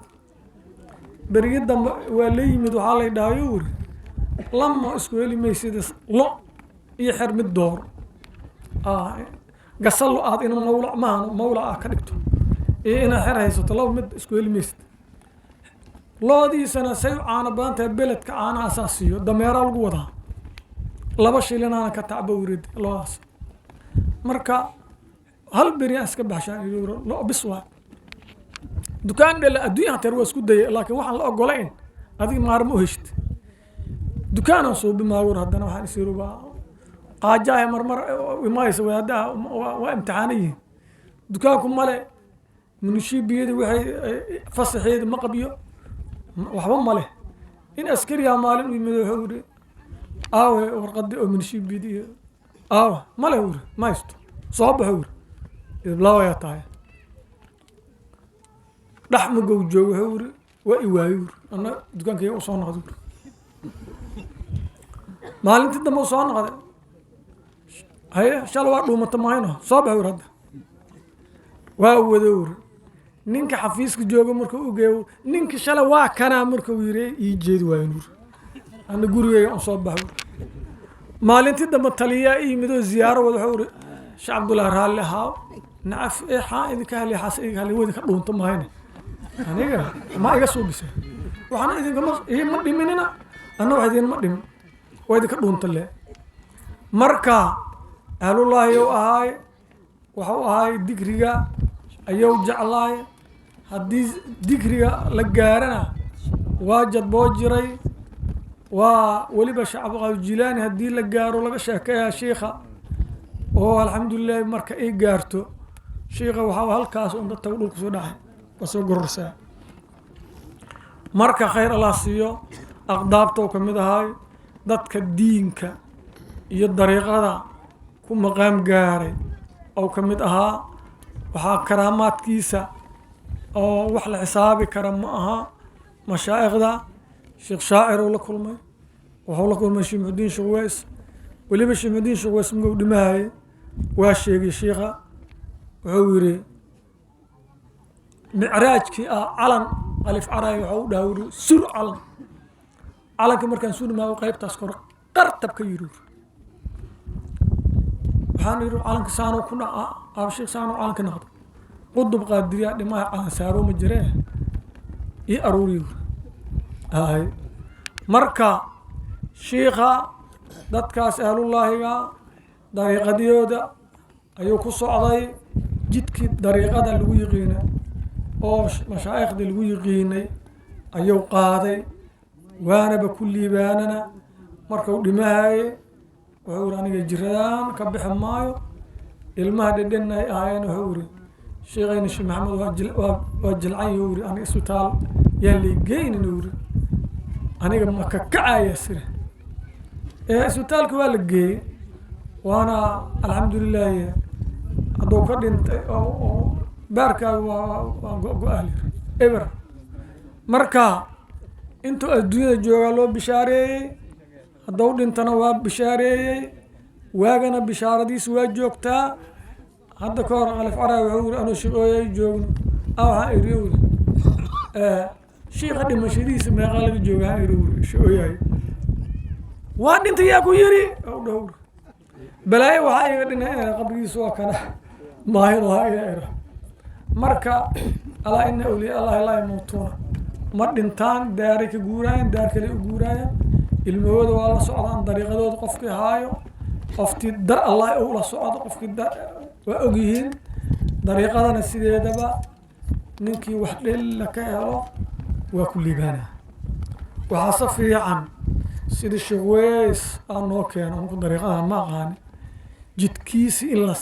berigi dambe waa la yimid waxaa lay dhaayo wuri lama isku heli maysidas lo iyo xer mid door gasal aad in mawla ka dhigto iyo ina xer haysato laba mid isku heli maysid loodiisana say caana baanta beledka caana asaasiyo dameera lagu wadaa 2 shilna ka tacbawri loos marka hal beri aska baxshaan lo biswa dukaan dhala adduunyaha tar waa isku dayay laakiin waxaan la ogolayn adiga maarmo heshid dukaan soo bimaawr haddana waxaan isiruba qaajaay marmar imayso wada waa imtixaaniyi dukaanku male munishibiyada waxay fasaxeed ma qabiyo waxba male in askariya maalin u yimid wuxuu yiri aawe warqadi oo munishibiyada aawe male wuri maysto soo baxo iblaawa ya tahay dhaxma gow joogo hawri waa iwaayo ana dukaankayga u soo noqday maalintii dambe soo noqday haye shal waa dhuumata maayno soo baxo hadda waa wadawr ninka xafiiska joogo marka uu geeyo ninka shala waa kana marka uu yiri ii jeed waayo nuur ana gurigayga soo baxo maalintii dambe taliya ii mido ziyaaro wada hawri Sheekh Abdullaahi Raali haa nacaf idinka hali xasay hali wada ka dhuunta maayna aniga ma iga soo bisay waxaan idinka ma dhiminina ana wax idin ma dhim way idinka dhuunta le marka ahlulaahi oo ahay waxa ahay digriga ayuu jeclaay haddii digriga la gaarana waa jadboo jiray waa weliba Shacab Jilaani haddii la gaaro laga sheekeeyaa sheekha oo alxamdulillaah marka ay gaarto sheekha waxa halkaas uu dadka dhulka soo dhacay wasoo gororsaa marka khayr Allah siiyo aqdaabto kamid ahay dadka diinka iyo dariiqada ku maqaam gaaray oo kamid ahaa waxa karaamaadkiisa oo wax la xisaabi kara ma aha mashaayikhda sheekh shaacir oo la kulmay wuxuu la kulmay Sheekh Muxudiin Sheekh Ways waliba Sheekh Muxudiin Sheekh Ways muu dhimahay waa sheegay sheekha wuxuu yiri معراجك علم ألف عراي وعود هوري سر علم calanka markaan suurimaa qaybtaas kor qartab ka yiri waxaan yiri calanka saanoo ku dhaca abshiik saanoo calanka noqdo qudub qaadiriya dhimaa calan saaro ma jiree ii aruuriyo ay marka shiikha dadkaas ahlullaahiga dariiqadiyooda ayuu ku socday jidkii dariiqada lagu yiqiinay oo mashaayikhda lagu yiqiinay ayuu qaaday waanaba ku liibaanana markuu dhimahayay wuxuu yiri aniga jiradaan ka bixi maayo ilmaha dhedhen ay ahaayeen wuxuu yiri sheekhayna sheekh maxamed waa jilcan yuu yiri aniga isbitaal yaa liigeynin uu yiri aniga ma ka kacaya sire isbitaalka waa la geeyey waana alxamdulilaah hadduu ka dhintay oo baarkaaga waa go-go-aal eber marka intuu adduunyada joogaa loo bishaareeyey hadduu dhintana waa bishaareeyey waagana bishaaradiisa waa joogtaa hadda ka hor alif caraa wuxuu yiri anuu shaqooyay joogno waxaan iri yiri shiikha dhimashadiisa meeqa laga joogaa iri yiri shaqooyay waa dhintay yaa ku yiri dhowr balaayo waxaa iga dhinay qabrigiisa waa kana maahin waa iga era marka alaa ina awliya allahi laa yamuutuuna ma dhintaan daaray ka guuraayaan daar kale u guuraayaan ilmahooda waa la socdaan dariiqadooda qofkii haayo qoftii dar allah u la socdo qofkii waa ogyihiin dariiqadana sideedaba ninkii wax dhella ka helo waa ku liibaana waxaa se fiican sida sheekh weys aan noo keeno anku dariiqadan ma aqaani jidkiisi in la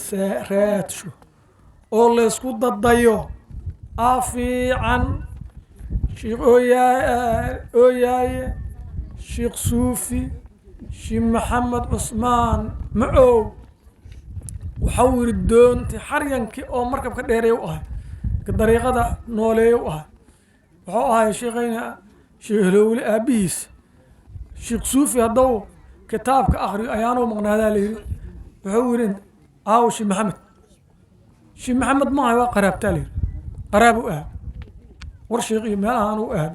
raadsho oo laysku dadayo aa fiican sheekh ooyaaye sheekh suufi sheekh maxamed cusmaan macow waxau yiri doonti xaryankii oo markabka dheereey u ahay dariiqada nooleeye u ahay wuxuu ahay sheekhayna sheekh helowle aabihiis sheekh suufi hadduu kitaabka akriyo ayaanuu maqnaadaa layiri wuxuu yiri aaw sheekh maxamed maaha waa qaraabtaa layiri qaraab u aad war sheekh iyo meel ahaan u aad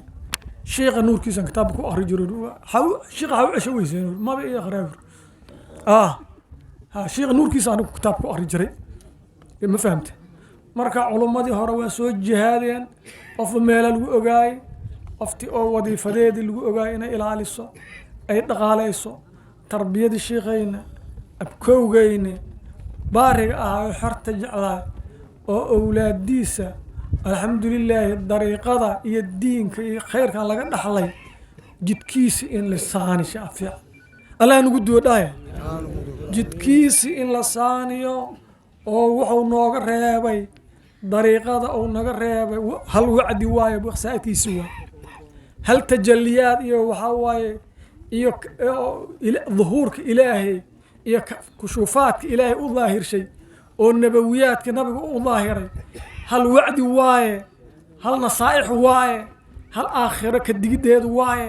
sheekha nuurkiisan kitaabka ku akri jiro sheekha ha u cesho weyseen maba iyo qaraab sheekha nuurkiisa anigu kitaab ku akri jiray ma fahamte marka culummadii hore waa soo jihaadeen qofba meela lagu ogaayey qoftii oo wadiifadeedii lagu ogaayey inay ilaaliso ay dhaqaalayso tarbiyadii sheekhayna abkowgayna baariga ahaa oo xorta jeclaay oo owlaadiisa alxamdulilaahi dariiqada iyo diinka iyo khayrkan laga dhaxlay jidkiisi in la saanisha fiican allah nagu doodhaya jidkiisi in la saaniyo oo wuxuu nooga reebay dariiqada uu naga reebay hal wacdi waaye waqsaatiisi waa hal tajalliyaad iyo waxaa waaye iyo dhuhuurka ilaahay iyo kushuufaadka ilaahay u daahirshay oo nabawiyaadka nabiga u daahiray hal wacdi waaye hal nasaa'ix waaye hal aakhiro ka digiddeedu waaye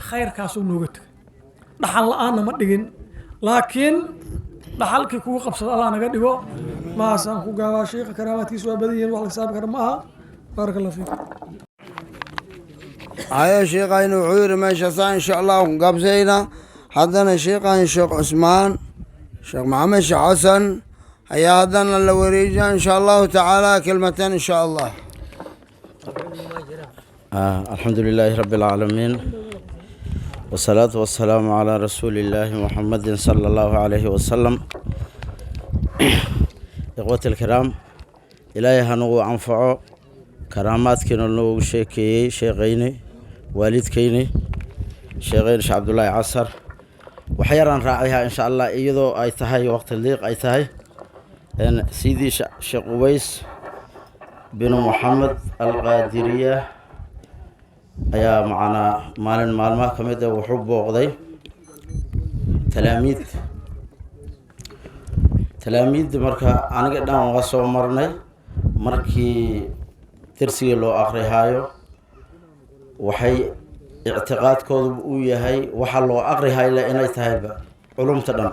khayrkaasuu nooga tegay dhaxal la-aanna ma dhigin laakiin dhaxalkii kugu qabsada allah naga dhigo maasaan ku gaabaa sheekha karaamaadkiisa waa badan yihiin wax la xisaabi kara ma aha baaraka allah fiikum haya sheekayna wuxuu yiri meeshaasaa insha allahu ku gaabsaynaa haddana sheekhan sheekh cusmaan sheekh maxamed sheekh xasan ayaa haddana la wareejaa insha allahu tacaala kelmatan insha allah الحمد لله رب العالمين والصلاة والسلام على رسول الله محمد صلى الله عليه وسلم إخوة الكرام إلهي هنو أنفعو كرامات كنا نو شيكي شيخيني والد كيني شيخين عبد الله عصر وحيرا راعيها إن شاء الله إيضو أي تهي وقت الليق أي تهي إن سيدي شيخ ويس بن محمد القادرية ayaa macnaa maalin maalmaha ka mid ah wuxuu booqday talaamiid marka aniga dhan waa soo marnay markii darsiga loo aqrihaayo waxay ictiqaadkoodu uu yahay waxa loo aqrihayla inay tahayba culumta dhan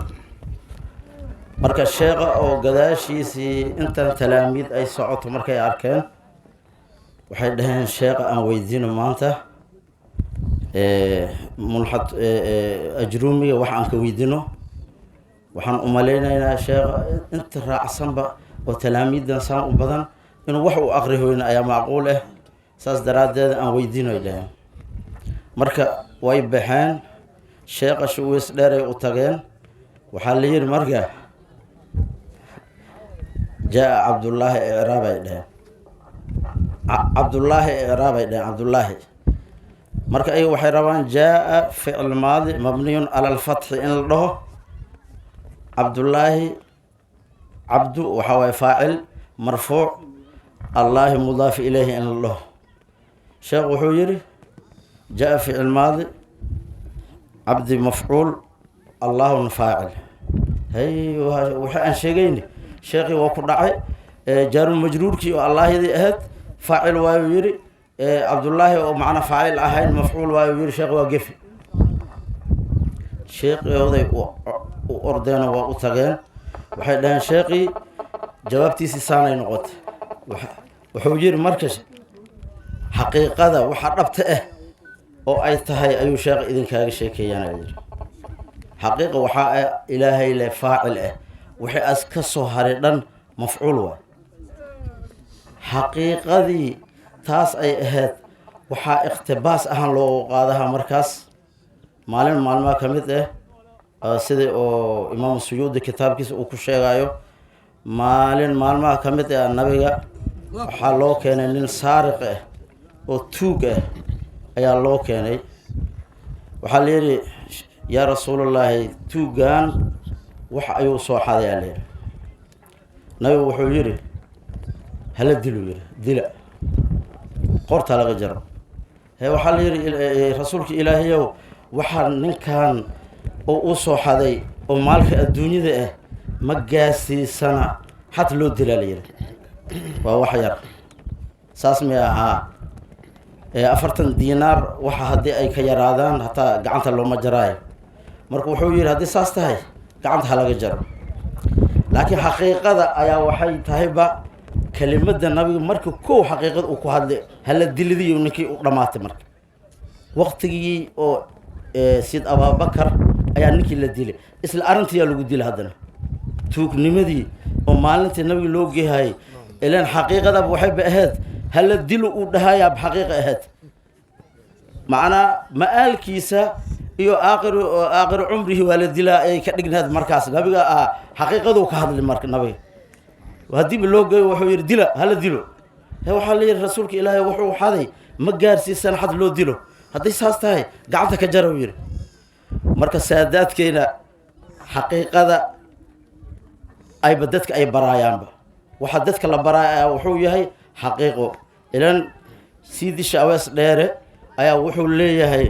marka sheekha oo gadaashiisii intan talaamiid ay socoto markay arkeen waxay dhaheen sheekha aan weydiino maanta mulxad ajruumiga wax aan ka weydino waxaan u malaynaynaa sheekh inta raacsanba oo talaamiidan saan u badan inuu wax u aqrihoyna ayaa macquul ah saas daraaddeed aan weydiinoy dhaheen marka way baxeen sheekha shuweys dheeray u tageen waxaa la yidhi marka jaa cabdullaahi icraabay dhaheen cabdullaahi icraabay dhaheen cabdullaahi marka ayaga waxay rabaan jaa ficil maadi mabniyun cala alfatxi in la dhaho cabdullaahi cabdu waxaa waye faacil marfuuc allaahi mudaafi ilayhi in la dhaho sheekh wuxuu yidhi jaa ficil maadi cabdi mafcuul allaahuna faacil hay waxa aan sheegayni sheekhii waa ku dhacay jaarul majruurkii oo allaahidii ahayd faacil waayuu yidhi cabdullaahi oo macna faacil ahayn mafcuul waayuu yidhi sheekh waa gefi sheekhooday u ordeena waa u tageen waxay dhaheen sheekhii jawaabtiisii saanay noqotay wuxuu yidhi marka xaqiiqada waxa dhabta ah oo ay tahay ayuu sheekh idinkaaga sheekeeyaana yidhi xaqiiqa waxaa ah ilaahay le faacil ah wixii as ka soo haray dhan mafcuul waay xaqiiqadii taas ay ahayd waxaa ikhtibaas ahaan loogu qaadaha markaas maalin maalmaha ka mid ah sidai oo imaamu suyuudi kitaabkiisa uu ku sheegayo maalin maalmaha ka mid ah nabiga waxaa loo keenay nin saariq ah oo tuug ah ayaa loo keenay waxaa la yidhi yaa rasuulullaahi tuugan wax ayuu soo xadayaa layidhi nabigu wuxuu yidhi hala dilu yidhi dila qortaa laga jaro waxaa la yidhi rasuulka ilaahayow waxaa ninkan oo u soo xaday oo maalka adduunyada ah ma gaasiisana xad loo dilaa la yidhi waa wax yar saas may ahaa 40 diinaar waxa haddii ay ka yaraadaan hataa gacanta looma jaraayo marka wuxuu yidhi haddii saas tahay gacanta ha laga jaro laakiin xaqiiqada ayaa waxay tahayba kelimadda nabiga marka kow xaqiiqada uu ku hadlay hala dilidiyo ninkii u dhammaatay marka waqtigii oo sid abaabakar ayaa ninkii la dilay isla arrintiyaa lagu dilay haddana tuugnimadii oo maalintii nabiga loo geehayay ilaan xaqiiqadaba waxayba ahayd hala dilo uu dhahayaa xaqiiqa ahayd macnaa ma-aalkiisa iyo aakhir cumrihi waa la dilaa ay ka dhignayd markaas nabiga xaqiiqaduu ka hadlay marka nabiga haddiiba loo geeyo wuxuu yidhi dila hala dilo waxaa la yidhi rasuulka ilaahay wuxuu xaday ma gaarsiisan xad loo dilo hadday saas tahay gacanta ka jara uu yidhi marka saadaadkeyna xaqiiqada ayba dadka ay baraayaanba waxaa dadka la baraaya wuxuu yahay xaqiiqo ilan siidii shaawees dheere ayaa wuxuu leeyahay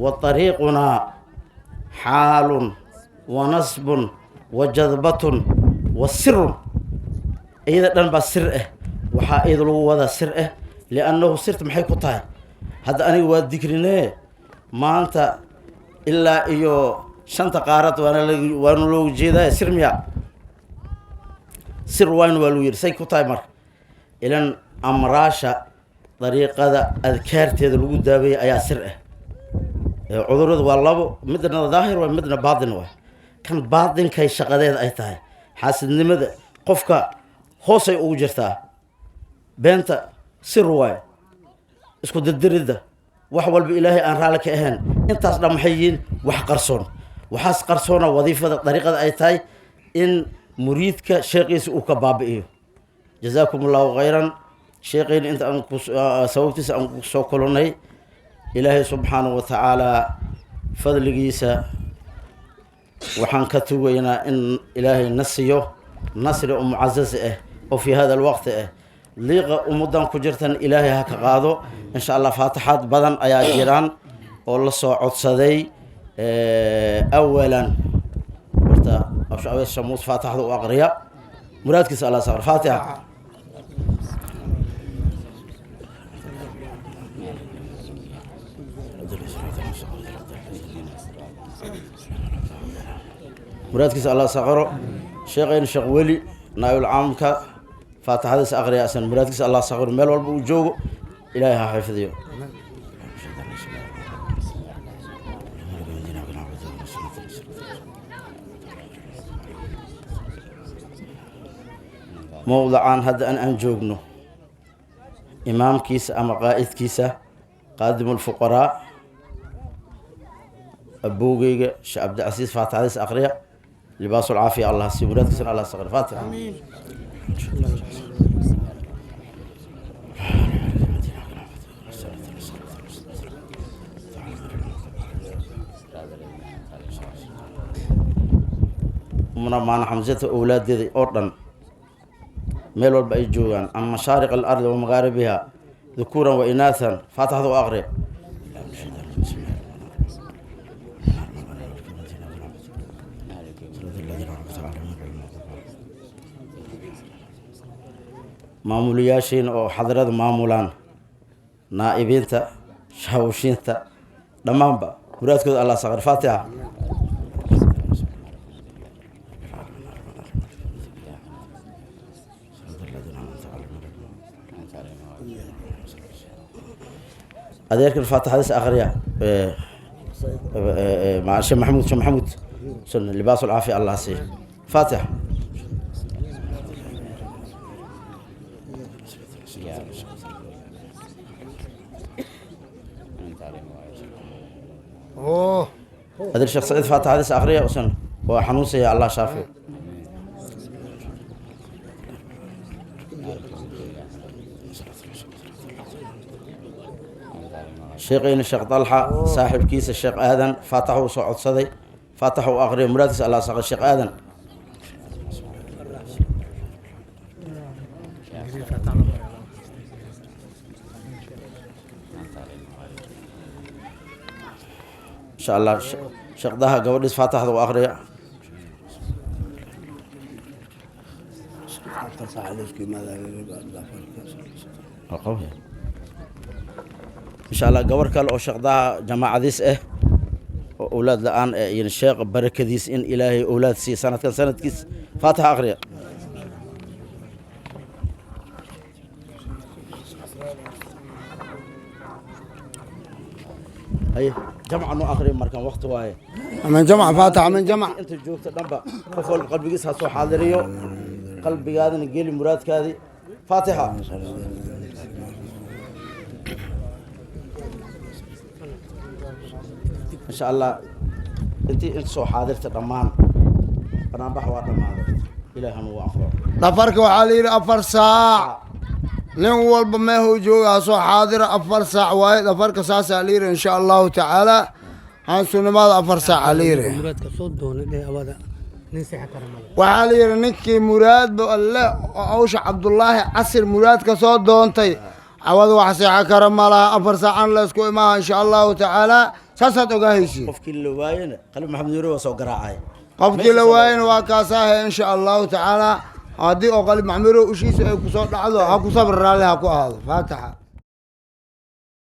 wa طariiqunaa xaalun wa nasbun wa jadbatun wa sirun iyada dhan baa sir ah waxaa iyada lagu wadaa sir ah liannahu sirta maxay ku tahay hadda aniga waa digrinee maanta ilaa iyo 5 qaarad waana loogu jeedaa sir miya sir wayn waa lagu yidhi say ku tahay marka ilan amraasha dariiqada adkaarteeda lagu daaweeyay ayaa sir ah cudurrada waa labo midna daahir waa midna baatin waa kan baatinkay shaqadeeda ay tahay xaasidnimada qofka hoosay ugu jirtaa beenta sir waay isku dirdiridda wax walba ilaahay aan raali ka ahayn intaas dhan maxay yihiin wax qarsoon waxaas qarsoona wadiifada dariiqada ay tahay in muriidka sheeqiisa uu ka baabi'iyo jazaakum allahu khayran sheeqayna inta aan sababtiisa aan ku soo kulannay ilaahay subxaanahu wa tacaalaa fadligiisa waxaan ka tugaynaa in ilaahay na siiyo nasri oo mucazaz ah oo fii hada alwaqti ah liiqa ummadan ku jirtan ilaahay ha ka qaado insha allah faatixaad badan ayaa jiraan oo la soo codsaday awalan horta abshaawes shamuus faatixada u aqriya muraadkiisa allah saqr faatixa muraadkiisa allah saqro sheekhayn sheekh weli naayul caamka faatixadiisa aqriya asan muraadkiisa allah saqro meel walba uu joogo ilaahay ha xifdiyo موضعان هذا أن جوجنو إمام كيسة أما قائد كيسة قادم الفقراء أبوغي شعب عبد العزيز فاتح هذه أقرية لباس العافية الله سيبرات كسر الله صغر فاتح آمين. ومن معنا حمزة أولاد ذي أردن ميل والبأي جوغان عن مشارق الأرض ومغاربها ذكورا وإناثا فاتح ذو أغري مامولياشين أو حضرات مامولان نائبين تا شاوشين تا دمان با مرادكم الله صغر فاتحة أديرك الفاتحة هذه آخرية مع الشيخ محمود سنة لباس العافية الله سيه فاتح أدير الشيخ سعيد فاتحة هذه آخرية وسنة وحنوسي يا الله شافي شيخين الشيخ طلحة صاحب كيس الشيخ آذن فاتحوا صعود صدي فاتحوا أغري مرادس الله صغر الشيخ آذن إن شاء الله الشيخ ضها قوليس فاتحوا وأغري إن شاء الله قبر كله أو شقدها جماعة ذيس أولاد الآن يعني الشيخ بركة ذيس إن إلهي أولاد سي سنة كان سنة كيس فاتحة أغرية هاي جمع إنه آخر مركان وقت واي من جمع فاتحة من جمع أنت جوكت نبأ كفول قلبي قيس هسوا حاضريو قلبي هذا نقيل مراد كذي فاتحة إن شاء الله أنت سو حاضرت الرمان أنا بحوار الرمان إلى هم وآخر دفرك وعلي أفر ساعة نقول بما هو جوا سو حاضر أفر ساعة وايد دفرك ساعة علير إن شاء الله تعالى هنسون ماذا أفر ساعة علير وعلي نكي مراد بالله أوش عبد الله عصر مراد كصوت دونتي عوض وحسي كرم الله أفر ساعة لسكو ما إن شاء الله تعالى ساسات وجاهيسي. قف كل وين قلب محمد نوري وسوق راعي. قف كل وين وكاساه إن شاء الله تعالى هذه أقلب محمد نوري وشيء سوق صوت هذا هاكو صبر عليه هاكو هذا فاتحة.